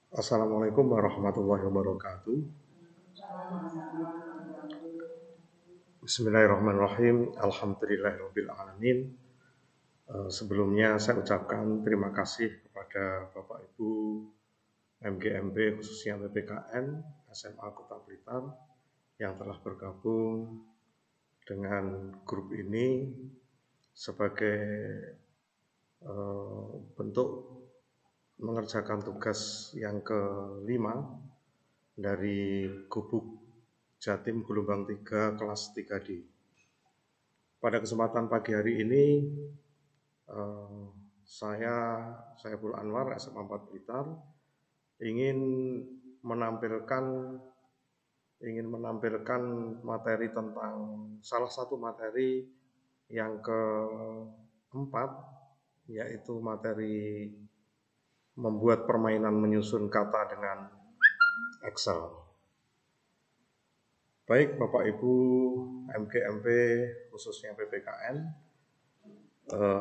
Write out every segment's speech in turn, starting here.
Assalamualaikum warahmatullahi wabarakatuh. Bismillahirrahmanirrahim. Alhamdulillahirabbil alamin. Sebelumnya saya ucapkan terima kasih kepada Bapak Ibu MGMB khususnya PPKN SMA Kota Blitar yang telah bergabung dengan grup ini sebagai bentuk mengerjakan tugas yang kelima dari Gubuk Jatim Gelombang 3 kelas 3D. Pada kesempatan pagi hari ini saya Saiful Anwar SMA 4 Blitar ingin menampilkan materi tentang salah satu materi yang keempat, yaitu materi membuat permainan menyusun kata dengan Excel. Baik Bapak Ibu MGMP khususnya PPKN,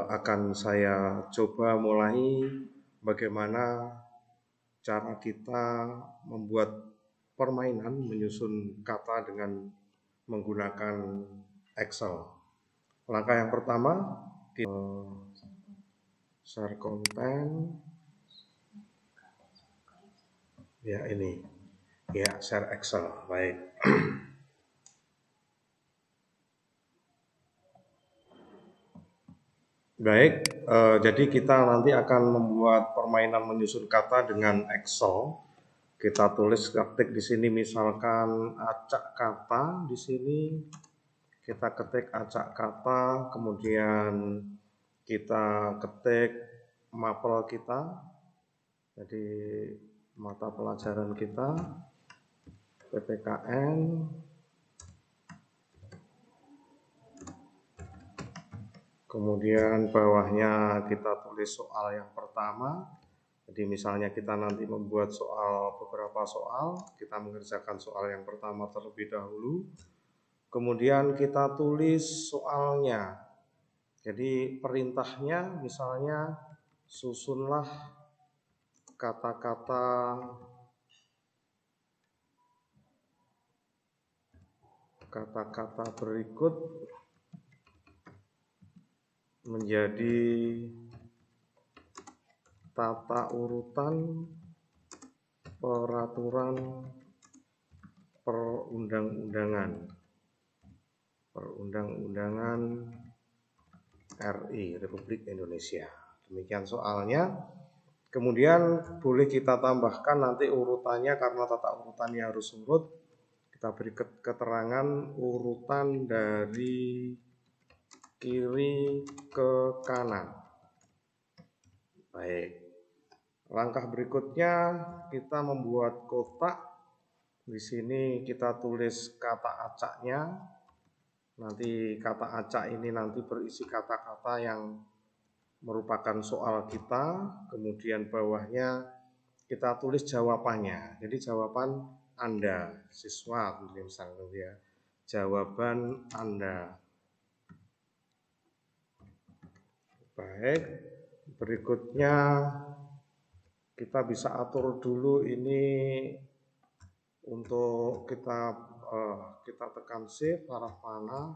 akan saya coba mulai bagaimana cara kita membuat permainan menyusun kata dengan menggunakan Excel. Langkah yang pertama, share konten. Ya ini, ya share Excel. Baik. Baik, jadi kita nanti akan membuat permainan menyusun kata dengan Excel. Kita tulis ketik di sini misalkan acak kata di sini. Kita ketik acak kata, kemudian kita ketik mapel kita. Jadi mata pelajaran kita PPKN. Kemudian bawahnya kita tulis soal yang pertama. Jadi misalnya kita nanti membuat beberapa soal, kita mengerjakan soal yang pertama terlebih dahulu. Kemudian kita tulis soalnya. Jadi perintahnya misalnya susunlah kata-kata berikut menjadi tata urutan peraturan perundang-undangan RI Republik Indonesia. Demikian soalnya. Kemudian boleh kita tambahkan nanti urutannya, karena tata urutannya harus urut. Kita beri keterangan urutan dari kiri ke kanan. Baik. Langkah berikutnya kita membuat kotak. Di sini kita tulis kata acaknya. Nanti kata acak ini nanti berisi kata-kata yang merupakan soal kita. Kemudian bawahnya kita tulis jawabannya. Jadi jawaban Anda, siswa misalnya ya. Jawaban Anda. Baik, berikutnya kita bisa atur dulu ini untuk kita tekan shift arah mana,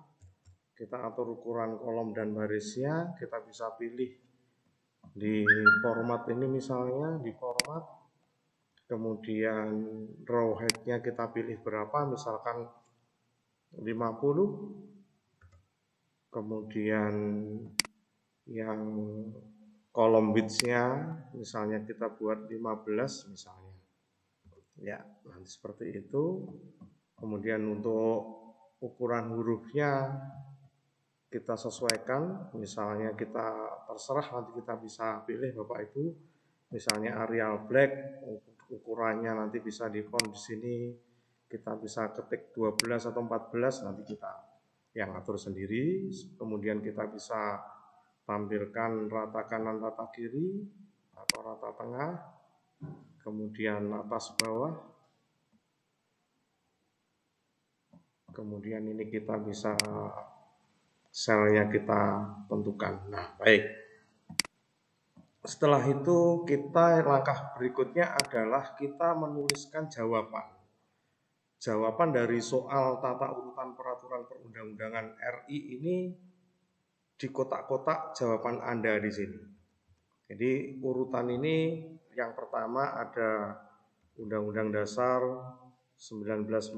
kita atur ukuran kolom dan barisnya, kita bisa pilih di format ini misalnya, di format, kemudian row height-nya kita pilih berapa, misalkan 50, kemudian yang kolom width-nya misalnya kita buat 15 misalnya. Ya, nanti seperti itu. Kemudian untuk ukuran hurufnya kita sesuaikan, misalnya kita terserah, nanti kita bisa pilih Bapak Ibu. Misalnya Arial Black, ukurannya nanti bisa di font di sini. Kita bisa ketik 12 atau 14, nanti kita yang atur sendiri. Kemudian kita bisa tampilkan rata kanan, rata kiri, atau rata tengah, kemudian atas bawah. Kemudian ini kita bisa selnya kita tentukan. Nah, baik. Setelah itu langkah berikutnya adalah kita menuliskan jawaban. Jawaban dari soal tata urutan peraturan perundang-undangan RI ini di kotak-kotak jawaban Anda di sini. Jadi urutan ini yang pertama ada Undang-Undang Dasar 1945,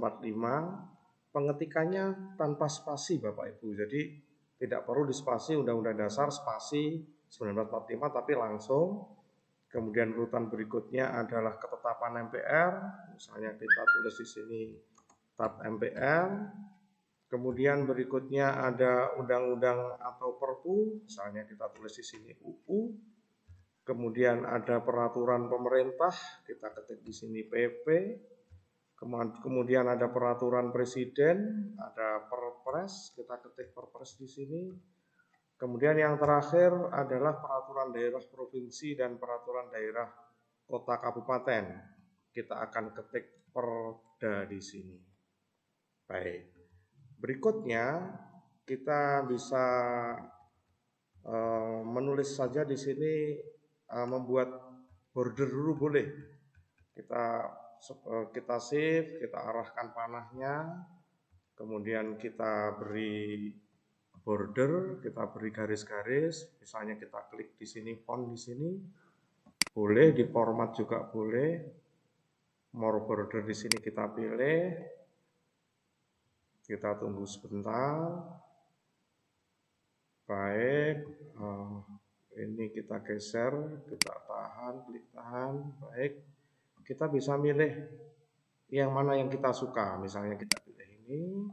pengetikannya tanpa spasi Bapak Ibu. Jadi tidak perlu dispasi Undang-Undang Dasar spasi 1945 tapi langsung. Kemudian urutan berikutnya adalah ketetapan MPR, misalnya kita tulis di sini TAP MPR. Kemudian berikutnya ada undang-undang atau Perpu, misalnya kita tulis di sini UU. Kemudian ada peraturan pemerintah, kita ketik di sini PP. Kemudian ada peraturan presiden, ada Perpres, kita ketik Perpres di sini. Kemudian yang terakhir adalah peraturan daerah provinsi dan peraturan daerah kota kabupaten. Kita akan ketik Perda di sini. Baik. Berikutnya kita bisa menulis saja di sini, membuat border dulu boleh. Kita save, kita arahkan panahnya, kemudian kita beri border, kita beri garis-garis, misalnya kita klik di sini font di sini, boleh di format juga boleh, more border di sini kita pilih, kita tunggu sebentar. Baik, ini kita geser, kita tahan, klik tahan, baik. Kita bisa milih yang mana yang kita suka, misalnya kita pilih ini.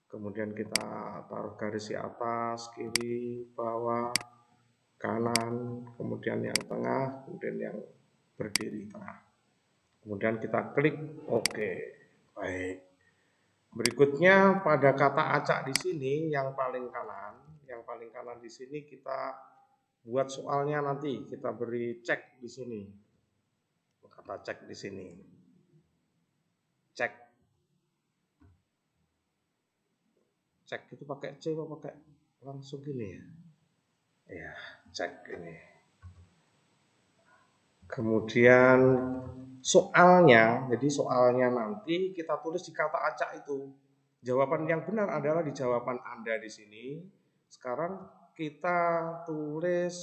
Kemudian kita taruh garis di atas, kiri, bawah, kanan, kemudian yang tengah, kemudian yang berdiri tengah. Kemudian kita klik OK. Baik. Berikutnya pada kata acak di sini yang paling kanan di sini kita buat soalnya nanti, kita beri cek di sini. Kata cek di sini. Cek. Cek itu pakai C atau pakai langsung gini ya? Ya, cek ini. Kemudian soalnya, jadi soalnya nanti kita tulis di kata acak itu. Jawaban yang benar adalah di jawaban Anda di sini. Sekarang kita tulis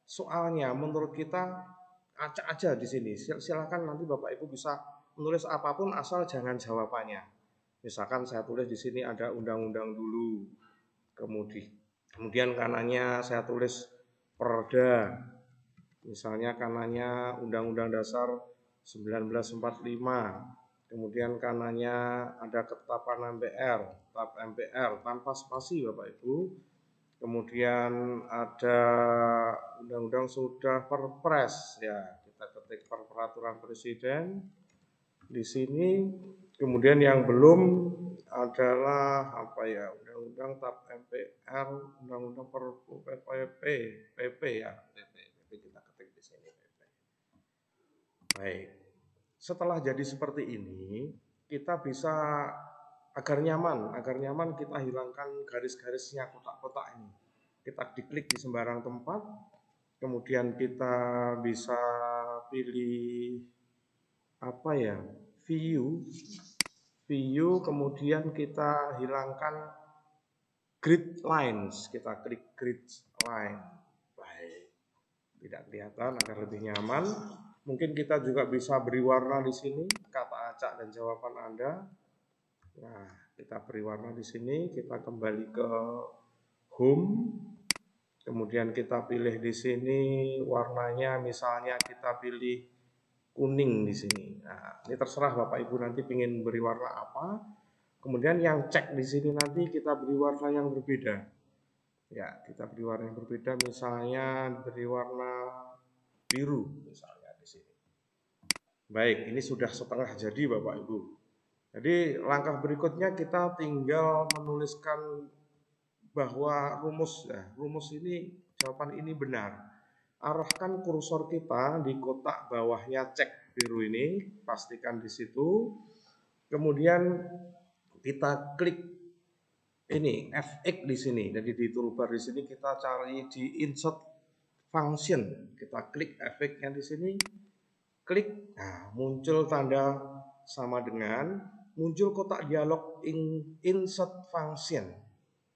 soalnya, menurut kita acak aja di sini. Silakan nanti Bapak Ibu bisa menulis apapun asal jangan jawabannya. Misalkan saya tulis di sini ada undang-undang dulu, kemudian kanannya saya tulis Perda, misalnya kanannya Undang-Undang Dasar 1945, kemudian kanannya ada ketetapan MPR, TAP MPR tanpa spasi Bapak Ibu, kemudian ada Undang-Undang sudah Perpres, ya kita ketik peraturan presiden di sini. Kemudian yang belum adalah apa ya, Undang-Undang TAP MPR, Undang-Undang Perpu PP ya, PP kita ketik di sini PP. Baik. Setelah jadi seperti ini, kita bisa agar nyaman kita hilangkan garis-garisnya kotak-kotak ini. Kita diklik di sembarang tempat, kemudian kita bisa pilih apa ya, view, kemudian kita hilangkan grid lines, kita klik grid line. Baik, tidak kelihatan agar lebih nyaman. Mungkin kita juga bisa beri warna di sini, kata acak dan jawaban Anda. Nah, kita beri warna di sini, kita kembali ke home. Kemudian kita pilih di sini warnanya, misalnya kita pilih kuning di sini. Nah, ini terserah Bapak Ibu nanti ingin beri warna apa. Kemudian yang cek di sini nanti kita beri warna yang berbeda. Ya, kita beri warna yang berbeda, misalnya beri warna biru misalnya di sini. Baik, ini sudah setengah jadi Bapak Ibu. Jadi langkah berikutnya kita tinggal menuliskan bahwa rumus ini, jawaban ini benar. Arahkan kursor kita di kotak bawahnya cek biru ini, pastikan di situ. Kemudian kita klik ini F(X) di sini. Jadi di toolbar di sini kita cari di insert function. Kita klik efeknya di sini, klik, nah muncul tanda sama dengan, muncul kotak dialog insert function.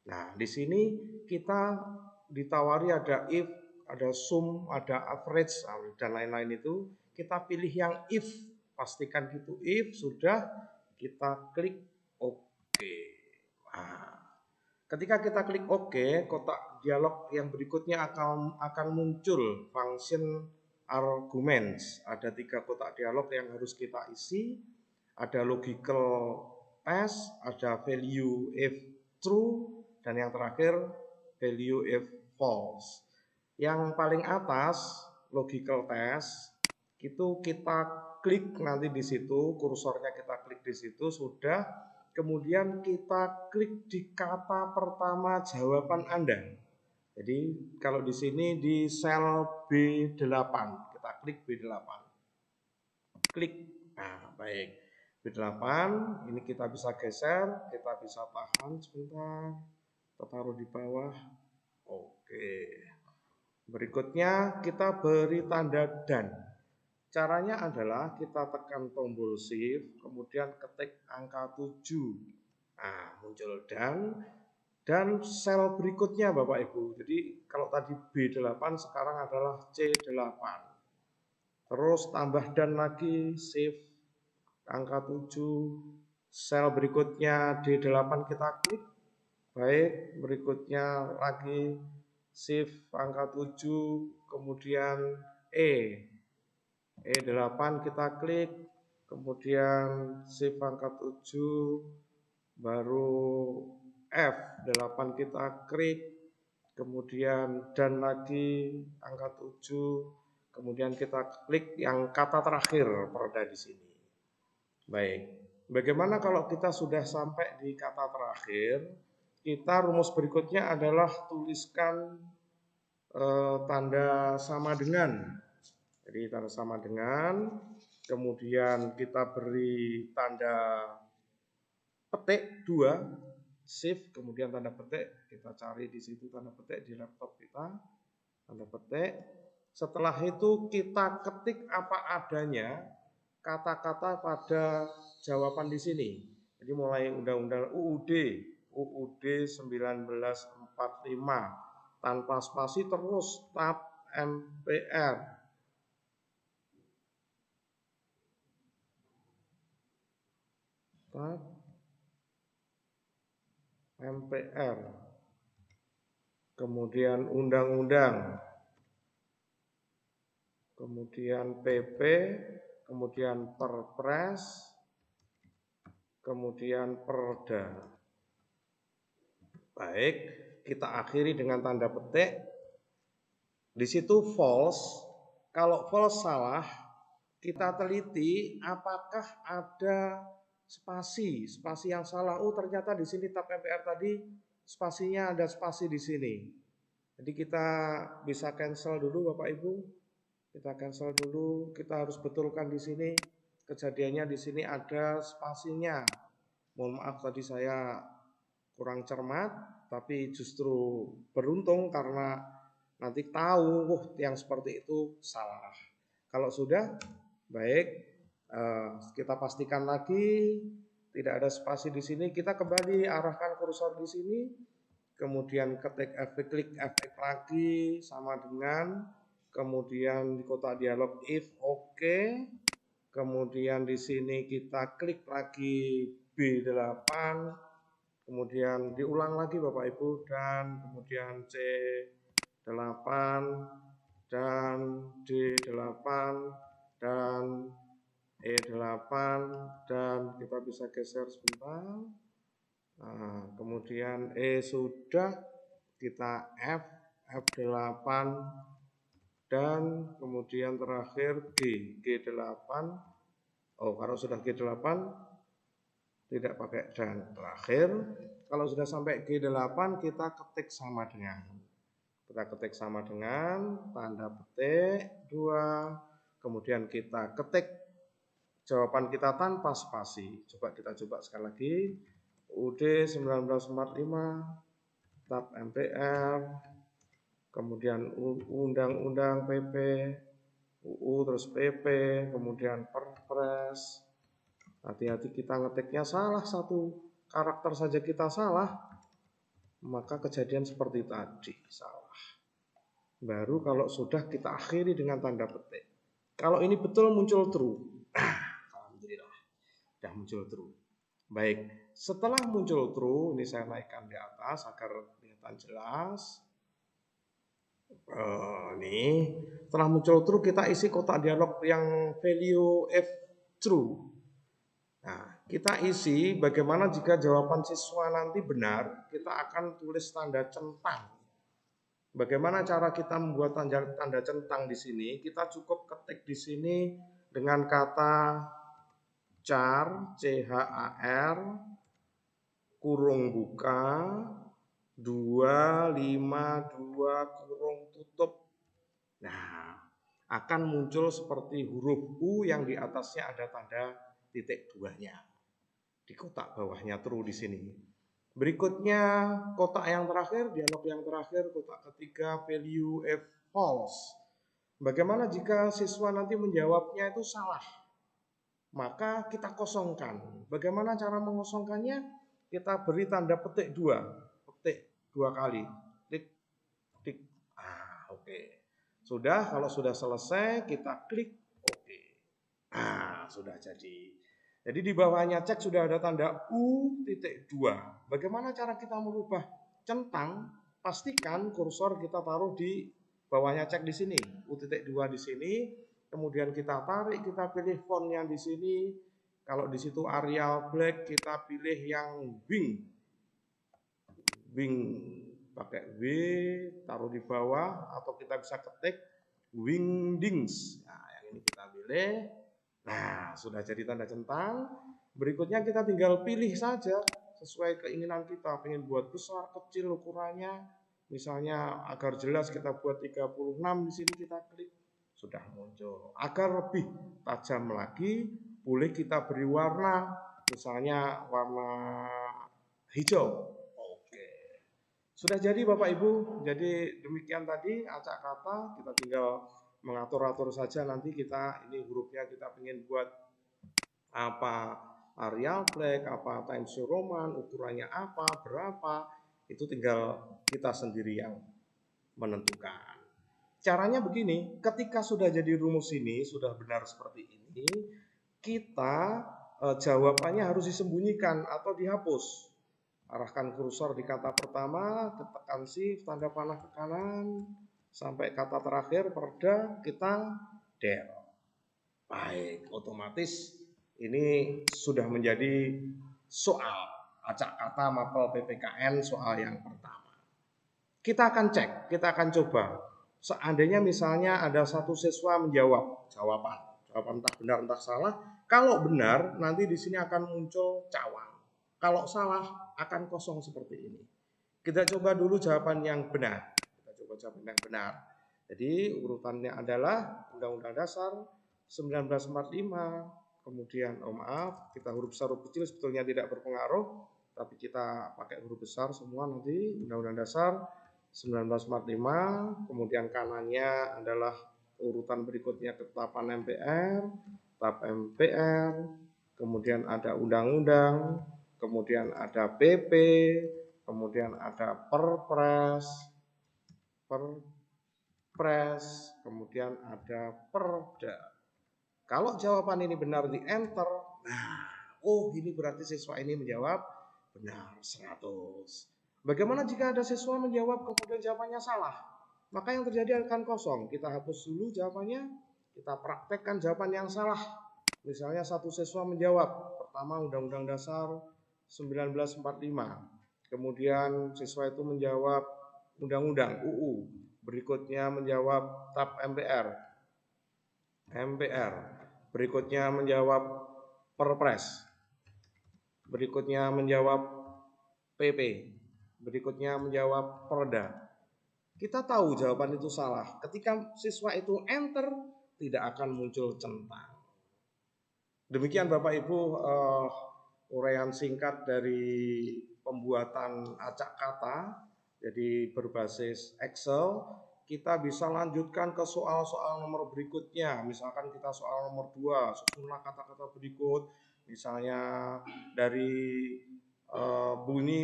Nah, di sini kita ditawari ada if, ada sum, ada average, dan lain-lain itu. Kita pilih yang if, pastikan gitu if, sudah kita klik OK. Nah, ketika kita klik OK, kotak dialog yang berikutnya akan muncul function arguments. Ada 3 kotak dialog yang harus kita isi. Ada logical test, ada value if true, dan yang terakhir value if false. Yang paling atas logical test itu kita klik nanti di situ, kursornya kita klik di situ sudah. Kemudian kita klik di kata pertama jawaban Anda. Jadi kalau di sini di sel B8, kita klik B8. Klik. Nah, baik. B8, ini kita bisa geser, kita bisa tahan sebentar. Kita taruh di bawah. Oke. Berikutnya kita beri tanda dan. Caranya adalah kita tekan tombol shift, kemudian ketik angka 7. Nah, muncul dan sel berikutnya Bapak Ibu. Jadi kalau tadi B8 sekarang adalah C8. Terus tambah dan lagi shift angka 7. Sel berikutnya D8 kita klik. Baik, berikutnya lagi shift angka 7, kemudian E8 kita klik, kemudian shift angka 7, baru F8 kita klik, kemudian dan lagi angka 7, kemudian kita klik yang kata terakhir pada di sini. Baik, bagaimana kalau kita sudah sampai di kata terakhir? Kita rumus berikutnya adalah tuliskan tanda sama dengan. Jadi tanda sama dengan, kemudian kita beri tanda petik 2, shift, kemudian tanda petik, kita cari di situ tanda petik di laptop kita, tanda petik. Setelah itu kita ketik apa adanya kata-kata pada jawaban di sini. Jadi mulai undang-undang UUD 1945 tanpa spasi terus tab MPR. Tab MPR. Kemudian undang-undang. Kemudian PP, kemudian Perpres, kemudian Perda. Baik, kita akhiri dengan tanda petik. Di situ false. Kalau false salah, kita teliti apakah ada spasi yang salah. Oh, ternyata di sini tab MPR tadi spasinya ada spasi di sini. Jadi kita bisa cancel dulu Bapak Ibu. Kita cancel dulu, kita harus betulkan di sini. Kejadiannya di sini ada spasinya. Mohon maaf tadi saya kurang cermat, tapi justru beruntung karena nanti tahu yang seperti itu salah. Kalau sudah baik, kita pastikan lagi tidak ada spasi di sini. Kita kembali arahkan kursor di sini, kemudian ketik efek, klik efek lagi sama dengan, kemudian di kotak dialog if oke. Kemudian di sini kita klik lagi B8. Kemudian diulang lagi Bapak Ibu, dan kemudian C8 dan D8 dan E8, dan kita bisa geser sebentar. Nah, kemudian E sudah, kita F8, dan kemudian terakhir G8. Oh, kalau sudah G8 tidak pakai dan. Terakhir, kalau sudah sampai G8 kita ketik sama dengan. Kita ketik sama dengan tanda petik 2, kemudian kita ketik jawaban kita tanpa spasi. Coba kita coba sekali lagi. UUD 1945 tab MPR, kemudian undang-undang PP, UU terus PP, kemudian Perpres. Hati-hati kita ngetiknya salah, satu karakter saja kita salah, maka kejadian seperti tadi, salah. Baru kalau sudah kita akhiri dengan tanda petik. Kalau ini betul muncul true. Alhamdulillah, sudah muncul true. Baik, setelah muncul true, ini saya naikkan di atas agar kelihatan jelas. Ini setelah muncul true, kita isi kotak dialog yang value if true. Nah, kita isi bagaimana jika jawaban siswa nanti benar, kita akan tulis tanda centang. Bagaimana cara kita membuat tanda centang di sini? Kita cukup ketik di sini dengan kata char, C-H-A-R, kurung buka, 252 kurung tutup. Nah, akan muncul seperti huruf U yang di atasnya ada tanda titik 2-nya. Di kotak bawahnya true di sini. Berikutnya kotak yang terakhir, dialog yang terakhir, kotak ketiga value if false. Bagaimana jika siswa nanti menjawabnya itu salah? Maka kita kosongkan. Bagaimana cara mengosongkannya? Kita beri tanda petik 2. Petik 2 kali. Klik, klik. Oke. Sudah, kalau sudah selesai kita klik oke. Sudah jadi. Jadi di bawahnya cek sudah ada tanda U.2. Bagaimana cara kita merubah centang? Pastikan kursor kita taruh di bawahnya cek di sini, U.2 di sini. Kemudian kita tarik, kita pilih fontnya di sini. Kalau di situ Arial Black, kita pilih yang Wing. Wing pakai W, taruh di bawah, atau kita bisa ketik Wingdings. Nah, yang ini kita pilih. Nah, sudah jadi tanda centang. Berikutnya kita tinggal pilih saja sesuai keinginan kita. Pengen buat besar, kecil ukurannya. Misalnya agar jelas kita buat 36 di sini kita klik. Sudah muncul. Agar lebih tajam lagi, boleh kita beri warna. Misalnya warna hijau. Oke. Sudah jadi Bapak Ibu. Jadi demikian tadi acak kata. Kita tinggal mengatur-atur saja, nanti kita ini hurufnya kita ingin buat apa Arial Black, apa Times New Roman, ukurannya apa, berapa, itu tinggal kita sendiri yang menentukan. Caranya begini, ketika sudah jadi rumus ini, sudah benar seperti ini, kita jawabannya harus disembunyikan atau dihapus. Arahkan kursor di kata pertama, tekan shift, tanda panah ke kanan, sampai kata terakhir perda kita del. Baik, otomatis ini sudah menjadi soal acak kata mapel PPKN soal yang pertama. Kita akan cek, kita akan coba. Seandainya misalnya ada satu siswa menjawab jawaban entah benar entah salah. Kalau benar nanti di sini akan muncul cawang. Kalau salah akan kosong seperti ini. Kita coba dulu jawaban yang benar. Jawaban yang benar. Jadi urutannya adalah Undang-Undang Dasar 1945. Kemudian maaf, kita huruf besar huruf kecil sebetulnya tidak berpengaruh, tapi kita pakai huruf besar semua nanti. Undang-Undang Dasar 1945. Kemudian kanannya adalah urutan berikutnya ketetapan MPR, tetap MPR, kemudian ada undang-undang, kemudian ada PP, kemudian ada Perpres, kemudian ada Perda. Kalau jawaban ini benar di enter, nah, ini berarti siswa ini menjawab benar 100. Bagaimana jika ada siswa menjawab kemudian jawabannya salah? Maka yang terjadi akan kosong. Kita hapus dulu jawabannya, kita praktekkan jawaban yang salah. Misalnya satu siswa menjawab, pertama Undang-Undang Dasar 1945. Kemudian siswa itu menjawab Undang-Undang UU. Berikutnya menjawab TAP MPR. Berikutnya menjawab Perpres. Berikutnya menjawab PP. Berikutnya menjawab Perda. Kita tahu jawaban itu salah. Ketika siswa itu enter, tidak akan muncul centang. Demikian Bapak Ibu uraian singkat dari pembuatan acak kata. Jadi berbasis Excel. kita bisa lanjutkan ke soal-soal nomor berikutnya. Misalkan kita soal nomor 2, susunlah kata-kata berikut. Misalnya dari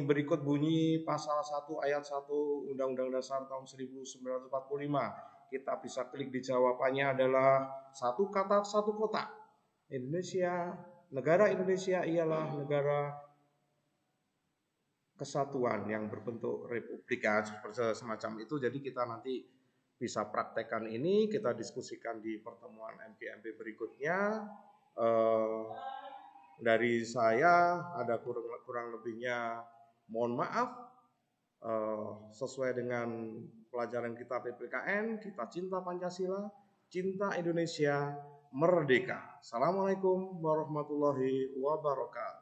berikut bunyi pasal 1 ayat 1 Undang-Undang Dasar tahun 1945. Kita bisa klik di jawabannya adalah satu kata satu kotak. Indonesia, negara Indonesia ialah negara kesatuan yang berbentuk republik seperti semacam itu. Jadi kita nanti bisa praktekkan ini, kita diskusikan di pertemuan MGMP berikutnya. Dari saya ada kurang lebihnya, mohon maaf. Sesuai dengan pelajaran kita PPKN, kita cinta Pancasila, cinta Indonesia, merdeka. Assalamualaikum warahmatullahi wabarakatuh.